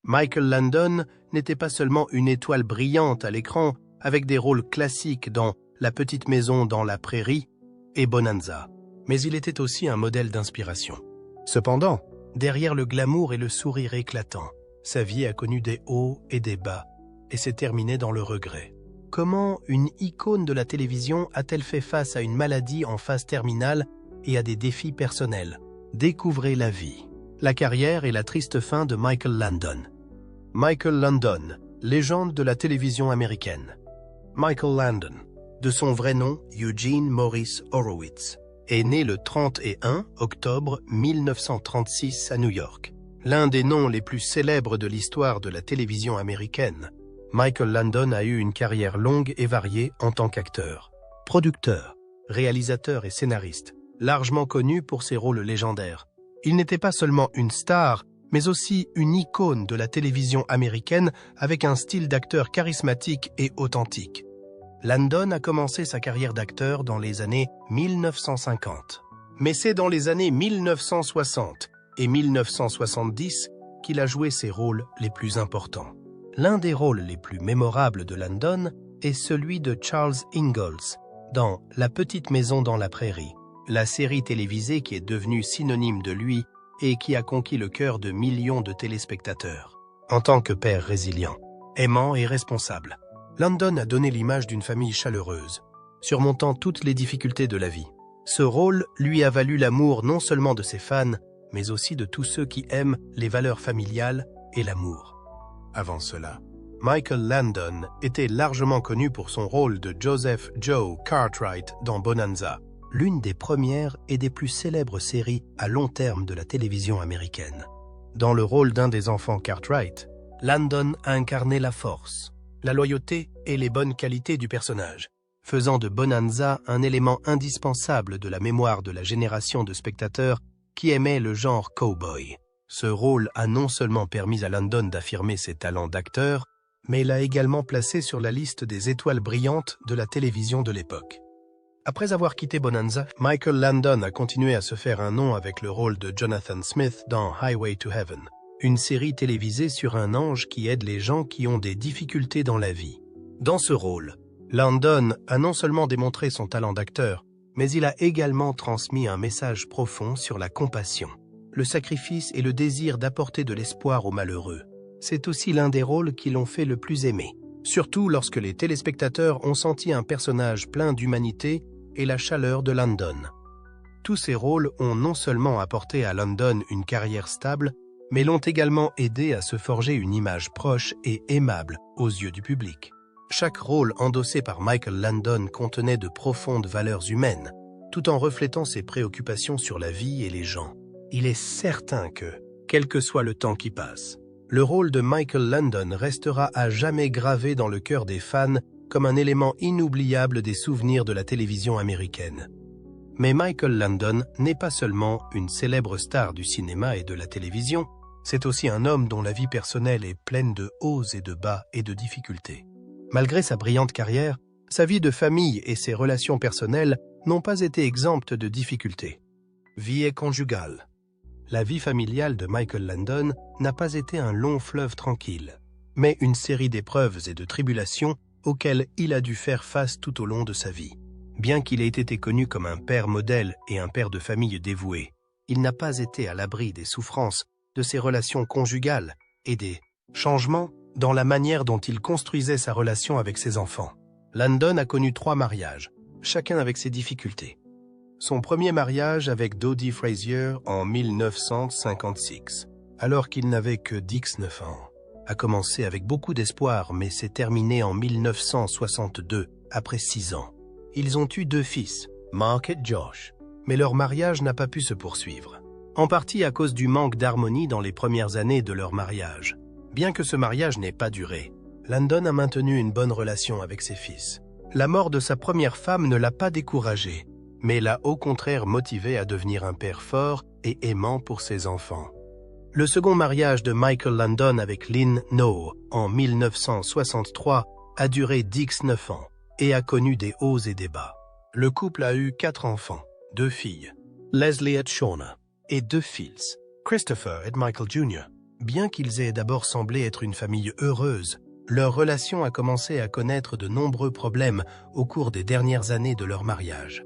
Michael Landon n'était pas seulement une étoile brillante à l'écran avec des rôles classiques dans La petite maison dans la prairie et Bonanza, mais il était aussi un modèle d'inspiration. Cependant, derrière le glamour et le sourire éclatant, sa vie a connu des hauts et des bas et s'est terminée dans le regret. Comment une icône de la télévision a-t-elle fait face à une maladie en phase terminale et à des défis personnels? Découvrez la vie, la carrière et la triste fin de Michael Landon. Michael Landon, légende de la télévision américaine. Michael Landon, de son vrai nom Eugene Morris Horowitz, est né le 31 octobre 1936 à New York. L'un des noms les plus célèbres de l'histoire de la télévision américaine, Michael Landon a eu une carrière longue et variée en tant qu'acteur, producteur, réalisateur et scénariste, largement connu pour ses rôles légendaires. Il n'était pas seulement une star, mais aussi une icône de la télévision américaine avec un style d'acteur charismatique et authentique. Landon a commencé sa carrière d'acteur dans les années 1950. Mais c'est dans les années 1960 et 1970 qu'il a joué ses rôles les plus importants. L'un des rôles les plus mémorables de Landon est celui de Charles Ingalls dans La petite maison dans la prairie, la série télévisée qui est devenue synonyme de lui et qui a conquis le cœur de millions de téléspectateurs. En tant que père résilient, aimant et responsable, Landon a donné l'image d'une famille chaleureuse, surmontant toutes les difficultés de la vie. Ce rôle lui a valu l'amour non seulement de ses fans, mais aussi de tous ceux qui aiment les valeurs familiales et l'amour. Avant cela, Michael Landon était largement connu pour son rôle de Joseph Joe Cartwright dans Bonanza, l'une des premières et des plus célèbres séries à long terme de la télévision américaine. Dans le rôle d'un des enfants Cartwright, Landon a incarné la force, la loyauté et les bonnes qualités du personnage, faisant de Bonanza un élément indispensable de la mémoire de la génération de spectateurs qui aimaient le genre cowboy. Ce rôle a non seulement permis à Landon d'affirmer ses talents d'acteur, mais l'a également placé sur la liste des étoiles brillantes de la télévision de l'époque. Après avoir quitté Bonanza, Michael Landon a continué à se faire un nom avec le rôle de Jonathan Smith dans Highway to Heaven, une série télévisée sur un ange qui aide les gens qui ont des difficultés dans la vie. Dans ce rôle, Landon a non seulement démontré son talent d'acteur, mais il a également transmis un message profond sur la compassion, le sacrifice et le désir d'apporter de l'espoir aux malheureux. C'est aussi l'un des rôles qui l'ont fait le plus aimer, surtout lorsque les téléspectateurs ont senti un personnage plein d'humanité et la chaleur de Landon. Tous ces rôles ont non seulement apporté à Landon une carrière stable, mais l'ont également aidé à se forger une image proche et aimable aux yeux du public. Chaque rôle endossé par Michael Landon contenait de profondes valeurs humaines, tout en reflétant ses préoccupations sur la vie et les gens. Il est certain que, quel que soit le temps qui passe, le rôle de Michael Landon restera à jamais gravé dans le cœur des fans comme un élément inoubliable des souvenirs de la télévision américaine. Mais Michael Landon n'est pas seulement une célèbre star du cinéma et de la télévision, c'est aussi un homme dont la vie personnelle est pleine de hauts et de bas et de difficultés. Malgré sa brillante carrière, sa vie de famille et ses relations personnelles n'ont pas été exemptes de difficultés. Vie conjugale. La vie familiale de Michael Landon n'a pas été un long fleuve tranquille, mais une série d'épreuves et de tribulations auxquelles il a dû faire face tout au long de sa vie. Bien qu'il ait été connu comme un père modèle et un père de famille dévoué, il n'a pas été à l'abri des souffrances de ses relations conjugales et des changements dans la manière dont il construisait sa relation avec ses enfants. Landon a connu 3 mariages, chacun avec ses difficultés. Son premier mariage avec Dodie Frazier en 1956, alors qu'il n'avait que 19 ans, a commencé avec beaucoup d'espoir mais s'est terminé en 1962, après 6 ans. Ils ont eu 2 fils, Mark et Josh, mais leur mariage n'a pas pu se poursuivre, en partie à cause du manque d'harmonie dans les premières années de leur mariage. Bien que ce mariage n'ait pas duré, Landon a maintenu une bonne relation avec ses fils. La mort de sa première femme ne l'a pas découragé, mais l'a au contraire motivé à devenir un père fort et aimant pour ses enfants. Le second mariage de Michael Landon avec Lynn Noe en 1963 a duré 19 ans et a connu des hauts et des bas. Le couple a eu 4 enfants, 2 filles, Leslie et Shauna, et 2 fils, Christopher et Michael Jr. Bien qu'ils aient d'abord semblé être une famille heureuse, leur relation a commencé à connaître de nombreux problèmes au cours des dernières années de leur mariage.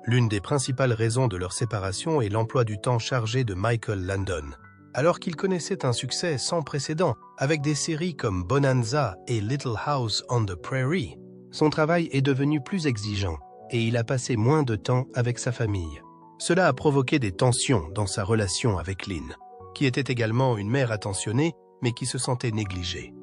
L'une des principales raisons de leur séparation est l'emploi du temps chargé de Michael Landon. Alors qu'il connaissait un succès sans précédent avec des séries comme Bonanza et Little House on the Prairie, son travail est devenu plus exigeant et il a passé moins de temps avec sa famille. Cela a provoqué des tensions dans sa relation avec Lynn, qui était également une mère attentionnée mais qui se sentait négligée.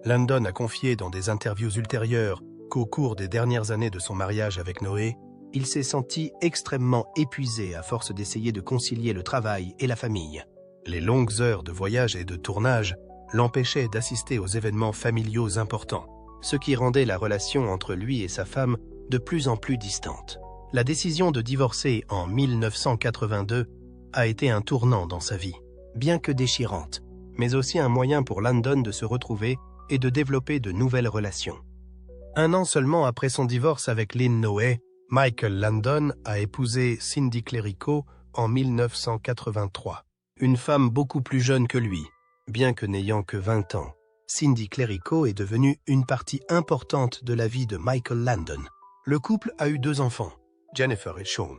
Landon a confié dans des interviews ultérieures qu'au cours des dernières années de son mariage avec Noé, il s'est senti extrêmement épuisé à force d'essayer de concilier le travail et la famille. Les longues heures de voyage et de tournage l'empêchaient d'assister aux événements familiaux importants, ce qui rendait la relation entre lui et sa femme de plus en plus distante. La décision de divorcer en 1982 a été un tournant dans sa vie, bien que déchirante, mais aussi un moyen pour Landon de se retrouver et de développer de nouvelles relations. Un an seulement après son divorce avec Lynn Noé, Michael Landon a épousé Cindy Clerico en 1983, une femme beaucoup plus jeune que lui, bien que n'ayant que 20 ans. Cindy Clerico est devenue une partie importante de la vie de Michael Landon. Le couple a eu 2 enfants, Jennifer et Sean.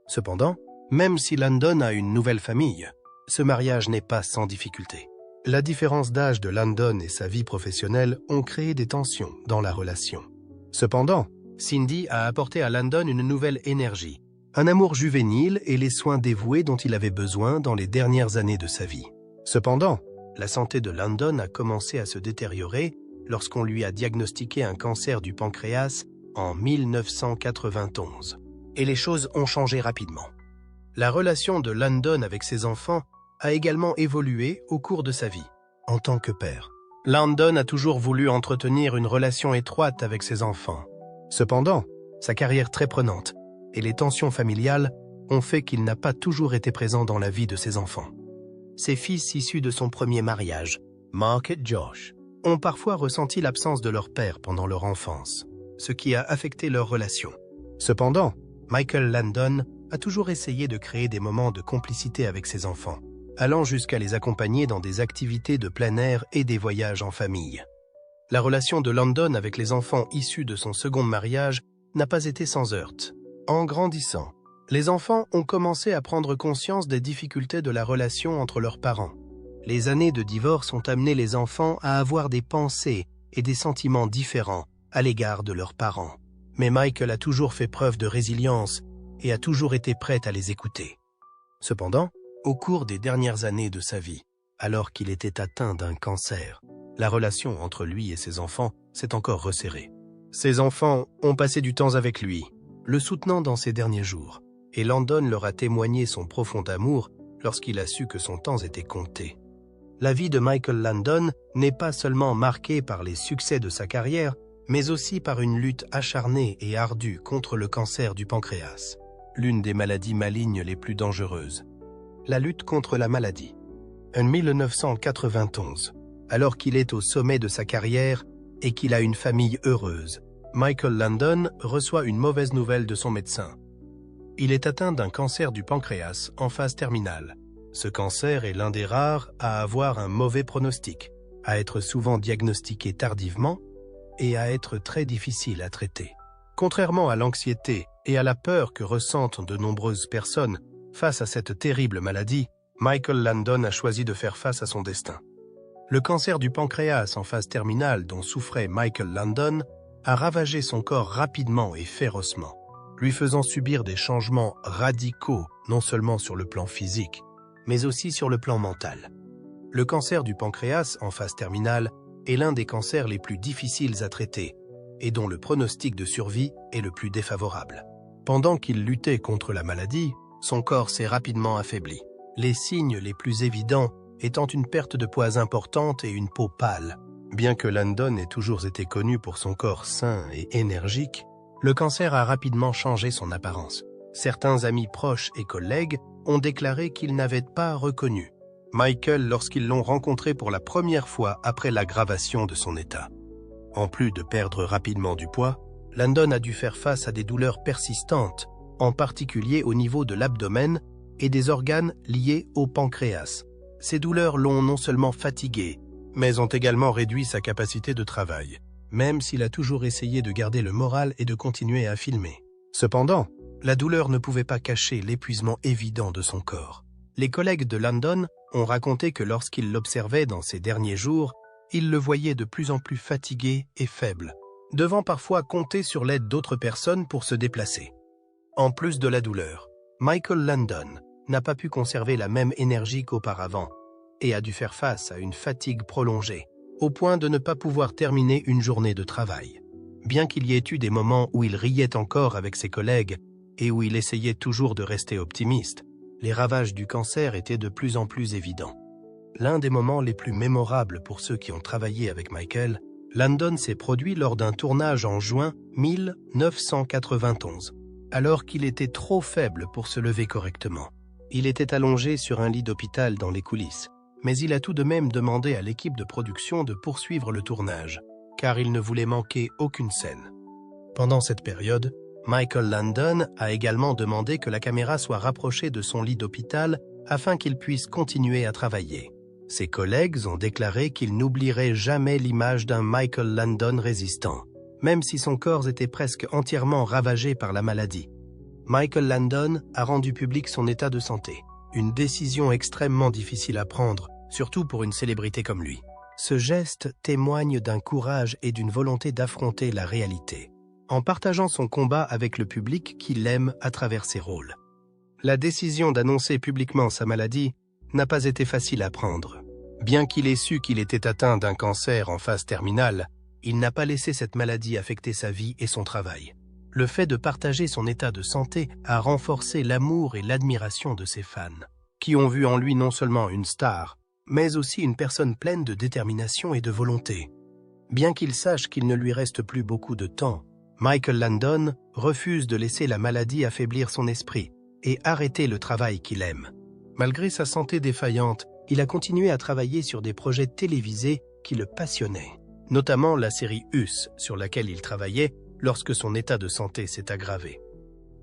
Cependant, même si Landon a une nouvelle famille, ce mariage n'est pas sans difficulté. La différence d'âge de Landon et sa vie professionnelle ont créé des tensions dans la relation. Cependant, Cindy a apporté à Landon une nouvelle énergie, un amour juvénile et les soins dévoués dont il avait besoin dans les dernières années de sa vie. Cependant, la santé de Landon a commencé à se détériorer lorsqu'on lui a diagnostiqué un cancer du pancréas en 1991. Et les choses ont changé rapidement. La relation de Landon avec ses enfants a également évolué au cours de sa vie. En tant que père, Landon a toujours voulu entretenir une relation étroite avec ses enfants. Cependant, sa carrière très prenante et les tensions familiales ont fait qu'il n'a pas toujours été présent dans la vie de ses enfants. Ses fils issus de son premier mariage, Mark et Josh, ont parfois ressenti l'absence de leur père pendant leur enfance, ce qui a affecté leur relation. Cependant, Michael Landon a toujours essayé de créer des moments de complicité avec ses enfants, allant jusqu'à les accompagner dans des activités de plein air et des voyages en famille. La relation de Landon avec les enfants issus de son second mariage n'a pas été sans heurts. En grandissant, les enfants ont commencé à prendre conscience des difficultés de la relation entre leurs parents. Les années de divorce ont amené les enfants à avoir des pensées et des sentiments différents à l'égard de leurs parents. Mais Michael a toujours fait preuve de résilience et a toujours été prêt à les écouter. Cependant, au cours des dernières années de sa vie, alors qu'il était atteint d'un cancer, la relation entre lui et ses enfants s'est encore resserrée. Ses enfants ont passé du temps avec lui, le soutenant dans ses derniers jours, et Landon leur a témoigné son profond amour lorsqu'il a su que son temps était compté. La vie de Michael Landon n'est pas seulement marquée par les succès de sa carrière, mais aussi par une lutte acharnée et ardue contre le cancer du pancréas, l'une des maladies malignes les plus dangereuses. La lutte contre la maladie. En 1991, alors qu'il est au sommet de sa carrière et qu'il a une famille heureuse, Michael Landon reçoit une mauvaise nouvelle de son médecin. Il est atteint d'un cancer du pancréas en phase terminale. Ce cancer est l'un des rares à avoir un mauvais pronostic, à être souvent diagnostiqué tardivement et à être très difficile à traiter. Contrairement à l'anxiété et à la peur que ressentent de nombreuses personnes face à cette terrible maladie, Michael Landon a choisi de faire face à son destin. Le cancer du pancréas en phase terminale dont souffrait Michael Landon a ravagé son corps rapidement et férocement, lui faisant subir des changements radicaux non seulement sur le plan physique, mais aussi sur le plan mental. Le cancer du pancréas en phase terminale est l'un des cancers les plus difficiles à traiter et dont le pronostic de survie est le plus défavorable. Pendant qu'il luttait contre la maladie, son corps s'est rapidement affaibli. Les signes les plus évidents étant une perte de poids importante et une peau pâle. Bien que Landon ait toujours été connu pour son corps sain et énergique, le cancer a rapidement changé son apparence. Certains amis proches et collègues ont déclaré qu'ils n'avaient pas reconnu Michael lorsqu'ils l'ont rencontré pour la première fois après l'aggravation de son état. En plus de perdre rapidement du poids, Landon a dû faire face à des douleurs persistantes, en particulier au niveau de l'abdomen et des organes liés au pancréas. Ces douleurs l'ont non seulement fatigué, mais ont également réduit sa capacité de travail, même s'il a toujours essayé de garder le moral et de continuer à filmer. Cependant, la douleur ne pouvait pas cacher l'épuisement évident de son corps. Les collègues de Landon ont raconté que lorsqu'ils l'observaient dans ces derniers jours, ils le voyaient de plus en plus fatigué et faible, devant parfois compter sur l'aide d'autres personnes pour se déplacer. En plus de la douleur, Michael Landon n'a pas pu conserver la même énergie qu'auparavant et a dû faire face à une fatigue prolongée, au point de ne pas pouvoir terminer une journée de travail. Bien qu'il y ait eu des moments où il riait encore avec ses collègues et où il essayait toujours de rester optimiste, les ravages du cancer étaient de plus en plus évidents. L'un des moments les plus mémorables pour ceux qui ont travaillé avec Michael, Landon s'est produit lors d'un tournage en juin 1991, alors qu'il était trop faible pour se lever correctement. Il était allongé sur un lit d'hôpital dans les coulisses, mais il a tout de même demandé à l'équipe de production de poursuivre le tournage, car il ne voulait manquer aucune scène. Pendant cette période, Michael Landon a également demandé que la caméra soit rapprochée de son lit d'hôpital afin qu'il puisse continuer à travailler. Ses collègues ont déclaré qu'ils n'oublieraient jamais l'image d'un Michael Landon résistant, même si son corps était presque entièrement ravagé par la maladie. Michael Landon a rendu public son état de santé, une décision extrêmement difficile à prendre, surtout pour une célébrité comme lui. Ce geste témoigne d'un courage et d'une volonté d'affronter la réalité, en partageant son combat avec le public qu'il aime à travers ses rôles. La décision d'annoncer publiquement sa maladie n'a pas été facile à prendre. Bien qu'il ait su qu'il était atteint d'un cancer en phase terminale, il n'a pas laissé cette maladie affecter sa vie et son travail. Le fait de partager son état de santé a renforcé l'amour et l'admiration de ses fans, qui ont vu en lui non seulement une star, mais aussi une personne pleine de détermination et de volonté. Bien qu'il sache qu'il ne lui reste plus beaucoup de temps, Michael Landon refuse de laisser la maladie affaiblir son esprit et arrêter le travail qu'il aime. Malgré sa santé défaillante, il a continué à travailler sur des projets télévisés qui le passionnaient, notamment la série Us, sur laquelle il travaillait lorsque son état de santé s'est aggravé.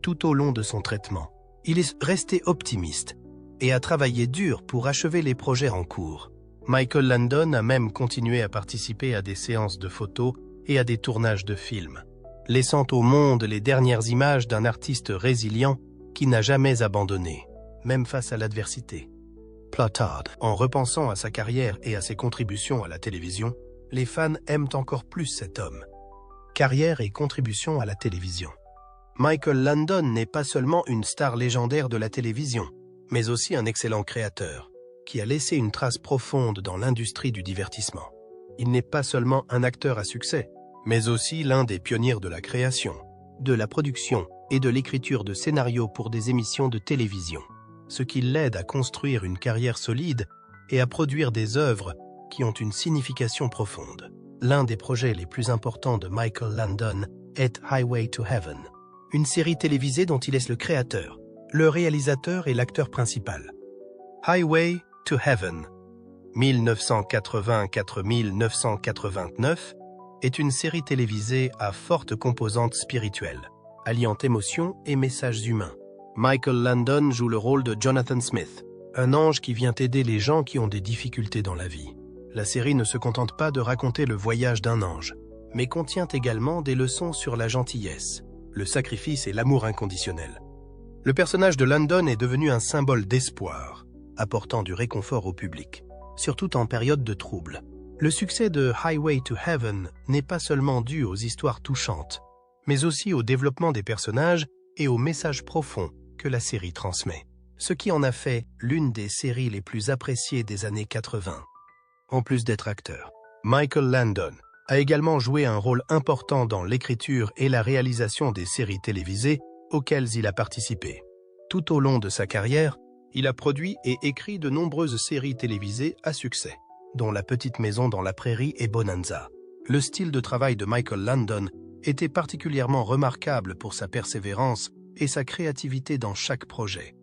Tout au long de son traitement, il est resté optimiste et a travaillé dur pour achever les projets en cours. Michael Landon a même continué à participer à des séances de photos et à des tournages de films, laissant au monde les dernières images d'un artiste résilient qui n'a jamais abandonné, même face à l'adversité. Plotard. En repensant à sa carrière et à ses contributions à la télévision, les fans aiment encore plus cet homme. Carrière et contribution à la télévision. Michael Landon n'est pas seulement une star légendaire de la télévision, mais aussi un excellent créateur, qui a laissé une trace profonde dans l'industrie du divertissement. Il n'est pas seulement un acteur à succès, mais aussi l'un des pionniers de la création, de la production et de l'écriture de scénarios pour des émissions de télévision, ce qui l'aide à construire une carrière solide et à produire des œuvres qui ont une signification profonde. L'un des projets les plus importants de Michael Landon est Highway to Heaven, une série télévisée dont il est le créateur, le réalisateur et l'acteur principal. Highway to Heaven, 1984-1989, est une série télévisée à forte composante spirituelle, alliant émotion et messages humains. Michael Landon joue le rôle de Jonathan Smith, un ange qui vient aider les gens qui ont des difficultés dans la vie. La série ne se contente pas de raconter le voyage d'un ange, mais contient également des leçons sur la gentillesse, le sacrifice et l'amour inconditionnel. Le personnage de Landon est devenu un symbole d'espoir, apportant du réconfort au public, surtout en période de trouble. Le succès de Highway to Heaven n'est pas seulement dû aux histoires touchantes, mais aussi au développement des personnages et aux messages profonds que la série transmet, ce qui en a fait l'une des séries les plus appréciées des années 80. En plus d'être acteur, Michael Landon a également joué un rôle important dans l'écriture et la réalisation des séries télévisées auxquelles il a participé. Tout au long de sa carrière, il a produit et écrit de nombreuses séries télévisées à succès, dont La Petite Maison dans la Prairie et Bonanza. Le style de travail de Michael Landon était particulièrement remarquable pour sa persévérance et sa créativité dans chaque projet.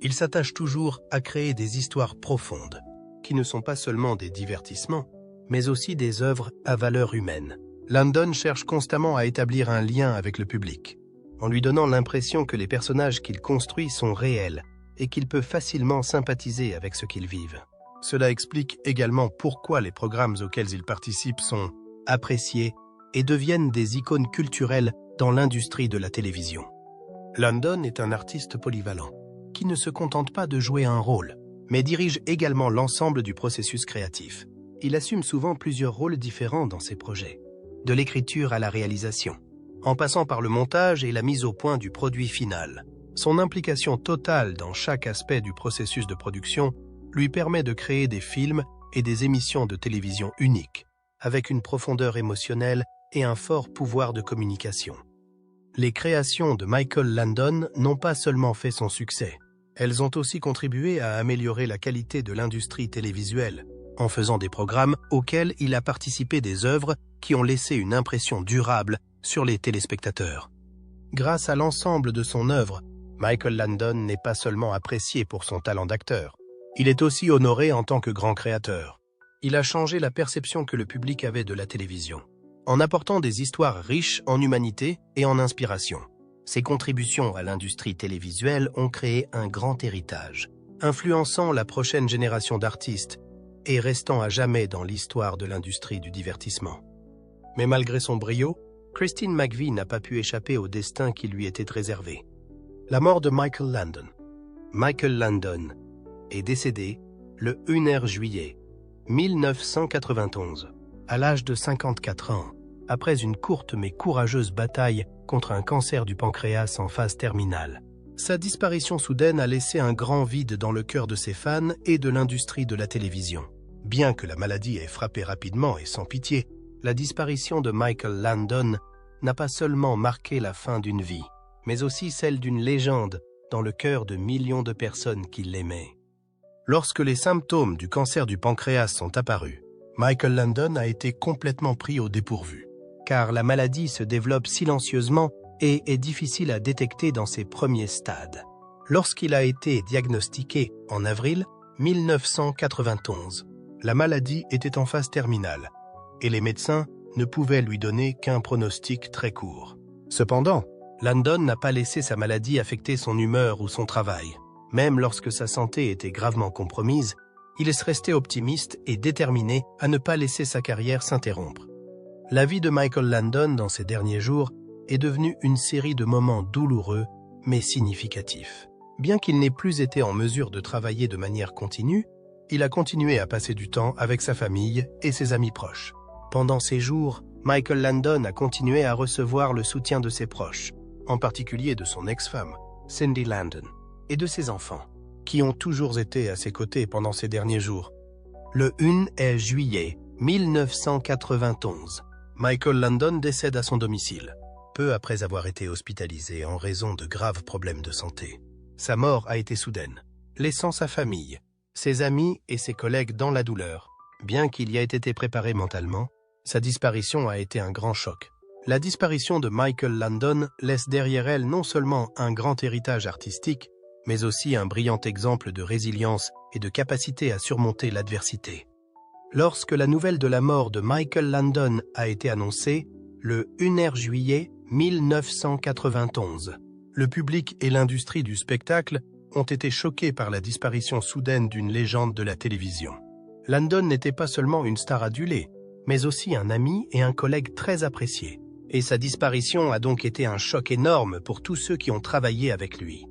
Il s'attache toujours à créer des histoires profondes, qui ne sont pas seulement des divertissements, mais aussi des œuvres à valeur humaine. Landon cherche constamment à établir un lien avec le public, en lui donnant l'impression que les personnages qu'il construit sont réels et qu'il peut facilement sympathiser avec ce qu'ils vivent. Cela explique également pourquoi les programmes auxquels il participe sont appréciés et deviennent des icônes culturelles dans l'industrie de la télévision. Landon est un artiste polyvalent, qui ne se contente pas de jouer un rôle, mais dirige également l'ensemble du processus créatif. Il assume souvent plusieurs rôles différents dans ses projets, de l'écriture à la réalisation, en passant par le montage et la mise au point du produit final. Son implication totale dans chaque aspect du processus de production lui permet de créer des films et des émissions de télévision uniques, avec une profondeur émotionnelle et un fort pouvoir de communication. Les créations de Michael Landon n'ont pas seulement fait son succès, elles ont aussi contribué à améliorer la qualité de l'industrie télévisuelle, en faisant des programmes auxquels il a participé des œuvres qui ont laissé une impression durable sur les téléspectateurs. Grâce à l'ensemble de son œuvre, Michael Landon n'est pas seulement apprécié pour son talent d'acteur, il est aussi honoré en tant que grand créateur. Il a changé la perception que le public avait de la télévision, en apportant des histoires riches en humanité et en inspiration. Ses contributions à l'industrie télévisuelle ont créé un grand héritage, influençant la prochaine génération d'artistes et restant à jamais dans l'histoire de l'industrie du divertissement. Mais malgré son brio, Christine McVie n'a pas pu échapper au destin qui lui était réservé. La mort de Michael Landon. Michael Landon est décédé le 1er juillet 1991, à l'âge de 54 ans, après une courte mais courageuse bataille contre un cancer du pancréas en phase terminale. Sa disparition soudaine a laissé un grand vide dans le cœur de ses fans et de l'industrie de la télévision. Bien que la maladie ait frappé rapidement et sans pitié, la disparition de Michael Landon n'a pas seulement marqué la fin d'une vie, mais aussi celle d'une légende dans le cœur de millions de personnes qui l'aimaient. Lorsque les symptômes du cancer du pancréas sont apparus, Michael Landon a été complètement pris au dépourvu, car la maladie se développe silencieusement et est difficile à détecter dans ses premiers stades. Lorsqu'il a été diagnostiqué en avril 1991, la maladie était en phase terminale et les médecins ne pouvaient lui donner qu'un pronostic très court. Cependant, Landon n'a pas laissé sa maladie affecter son humeur ou son travail. Même lorsque sa santé était gravement compromise, il est resté optimiste et déterminé à ne pas laisser sa carrière s'interrompre. La vie de Michael Landon dans ces derniers jours est devenue une série de moments douloureux mais significatifs. Bien qu'il n'ait plus été en mesure de travailler de manière continue, il a continué à passer du temps avec sa famille et ses amis proches. Pendant ces jours, Michael Landon a continué à recevoir le soutien de ses proches, en particulier de son ex-femme, Cindy Landon, et de ses enfants, qui ont toujours été à ses côtés pendant ces derniers jours. Le 1er juillet 1991, Michael Landon décède à son domicile, peu après avoir été hospitalisé en raison de graves problèmes de santé. Sa mort a été soudaine, laissant sa famille, ses amis et ses collègues dans la douleur. Bien qu'il y ait été préparé mentalement, sa disparition a été un grand choc. La disparition de Michael Landon laisse derrière elle non seulement un grand héritage artistique, mais aussi un brillant exemple de résilience et de capacité à surmonter l'adversité. Lorsque la nouvelle de la mort de Michael Landon a été annoncée, le 1er juillet 1991, le public et l'industrie du spectacle ont été choqués par la disparition soudaine d'une légende de la télévision. Landon n'était pas seulement une star adulée, mais aussi un ami et un collègue très apprécié. Et sa disparition a donc été un choc énorme pour tous ceux qui ont travaillé avec lui.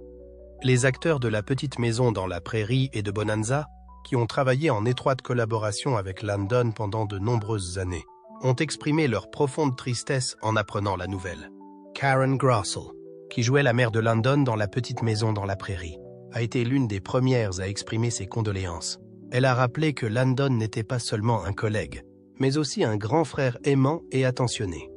Les acteurs de La Petite Maison dans la Prairie et de Bonanza, qui ont travaillé en étroite collaboration avec Landon pendant de nombreuses années, ont exprimé leur profonde tristesse en apprenant la nouvelle. Karen Grossel, qui jouait la mère de Landon dans La Petite Maison dans la Prairie, a été l'une des premières à exprimer ses condoléances. Elle a rappelé que Landon n'était pas seulement un collègue, mais aussi un grand frère aimant et attentionné.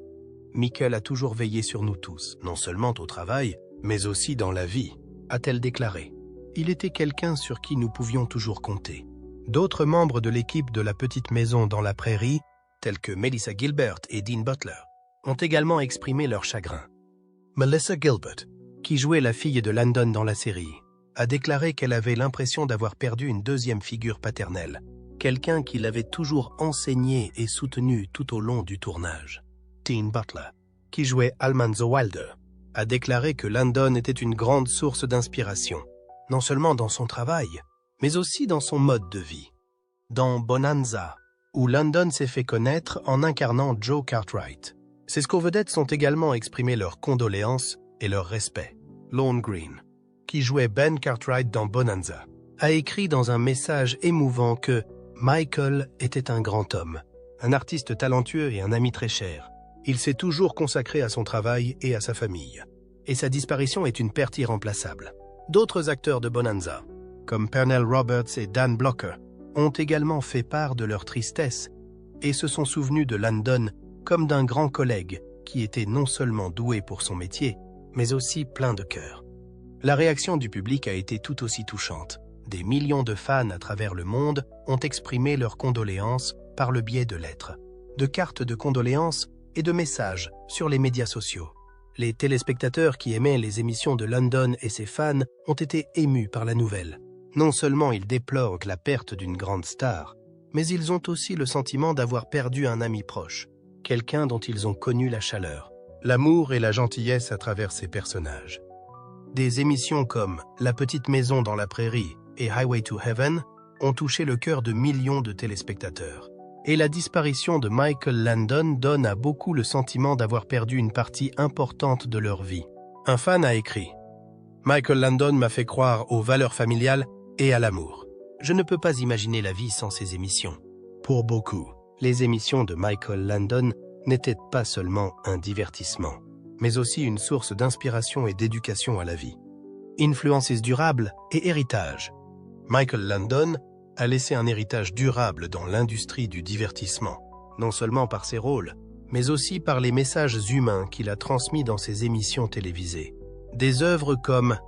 Michael a toujours veillé sur nous tous, non seulement au travail, mais aussi dans la vie, a-t-elle déclaré. Il était quelqu'un sur qui nous pouvions toujours compter. D'autres membres de l'équipe de La Petite Maison dans la Prairie, tels que Melissa Gilbert et Dean Butler, ont également exprimé leur chagrin. Melissa Gilbert, qui jouait la fille de Landon dans la série, a déclaré qu'elle avait l'impression d'avoir perdu une deuxième figure paternelle, quelqu'un qui l'avait toujours enseigné et soutenu tout au long du tournage. Dean Butler, qui jouait Almanzo Wilder, a déclaré que Landon était une grande source d'inspiration, non seulement dans son travail, mais aussi dans son mode de vie. dans Bonanza, où London s'est fait connaître en incarnant Joe Cartwright. Ses co-vedettes sont également exprimé leurs condoléances et leur respect. Lorne Greene, qui jouait Ben Cartwright dans Bonanza, a écrit dans un message émouvant que Michael était un grand homme, un artiste talentueux et un ami très cher. Il s'est toujours consacré à son travail et à sa famille. Et sa disparition est une perte irremplaçable. D'autres acteurs de Bonanza, comme Pernell Roberts et Dan Blocker, ont également fait part de leur tristesse et se sont souvenus de Landon comme d'un grand collègue qui était non seulement doué pour son métier, mais aussi plein de cœur. La réaction du public a été tout aussi touchante. Des millions de fans à travers le monde ont exprimé leurs condoléances par le biais de lettres, de cartes de condoléances et de messages sur les médias sociaux. Les téléspectateurs qui aimaient les émissions de Landon et ses fans ont été émus par la nouvelle. Non seulement ils déplorent la perte d'une grande star, mais ils ont aussi le sentiment d'avoir perdu un ami proche, quelqu'un dont ils ont connu la chaleur, l'amour et la gentillesse à travers ses personnages. Des émissions comme La petite maison dans la prairie et Highway to Heaven ont touché le cœur de millions de téléspectateurs. Et la disparition de Michael Landon donne à beaucoup le sentiment d'avoir perdu une partie importante de leur vie. Un fan a écrit « Michael Landon m'a fait croire aux valeurs familiales et à l'amour. Je ne peux pas imaginer la vie sans ces émissions. » Pour beaucoup, les émissions de Michael Landon n'étaient pas seulement un divertissement, mais aussi une source d'inspiration et d'éducation à la vie. Influences durables et héritage. Michael Landon a laissé un héritage durable dans l'industrie du divertissement, non seulement par ses rôles, mais aussi par les messages humains qu'il a transmis dans ses émissions télévisées. Des œuvres comme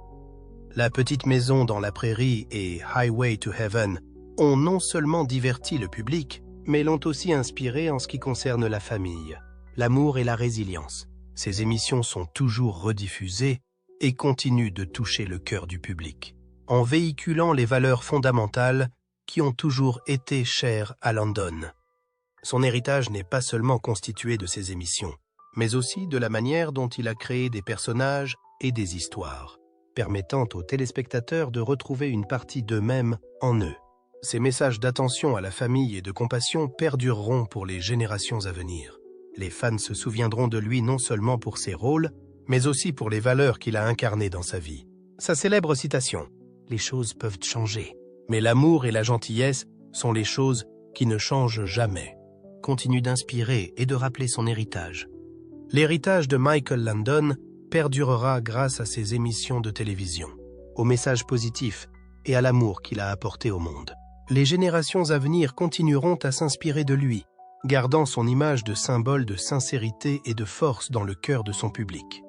La petite maison dans la prairie et Highway to Heaven ont non seulement diverti le public, mais l'ont aussi inspiré en ce qui concerne la famille, l'amour et la résilience. Ces émissions sont toujours rediffusées et continuent de toucher le cœur du public, en véhiculant les valeurs fondamentales qui ont toujours été chères à Landon. Son héritage n'est pas seulement constitué de ses émissions, mais aussi de la manière dont il a créé des personnages et des histoires, permettant aux téléspectateurs de retrouver une partie d'eux-mêmes en eux. Ces messages d'attention à la famille et de compassion perdureront pour les générations à venir. Les fans se souviendront de lui non seulement pour ses rôles, mais aussi pour les valeurs qu'il a incarnées dans sa vie. Sa célèbre citation « Les choses peuvent changer, mais l'amour et la gentillesse sont les choses qui ne changent jamais » continue d'inspirer et de rappeler son héritage. L'héritage de Michael Landon perdurera grâce à ses émissions de télévision, aux messages positifs et à l'amour qu'il a apporté au monde. Les générations à venir continueront à s'inspirer de lui, gardant son image de symbole de sincérité et de force dans le cœur de son public.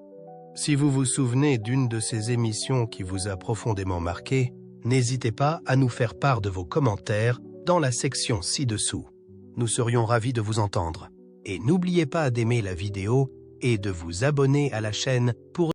Si vous vous souvenez d'une de ces émissions qui vous a profondément marqué, n'hésitez pas à nous faire part de vos commentaires dans la section ci-dessous. Nous serions ravis de vous entendre. Et n'oubliez pas d'aimer la vidéo et de vous abonner à la chaîne pour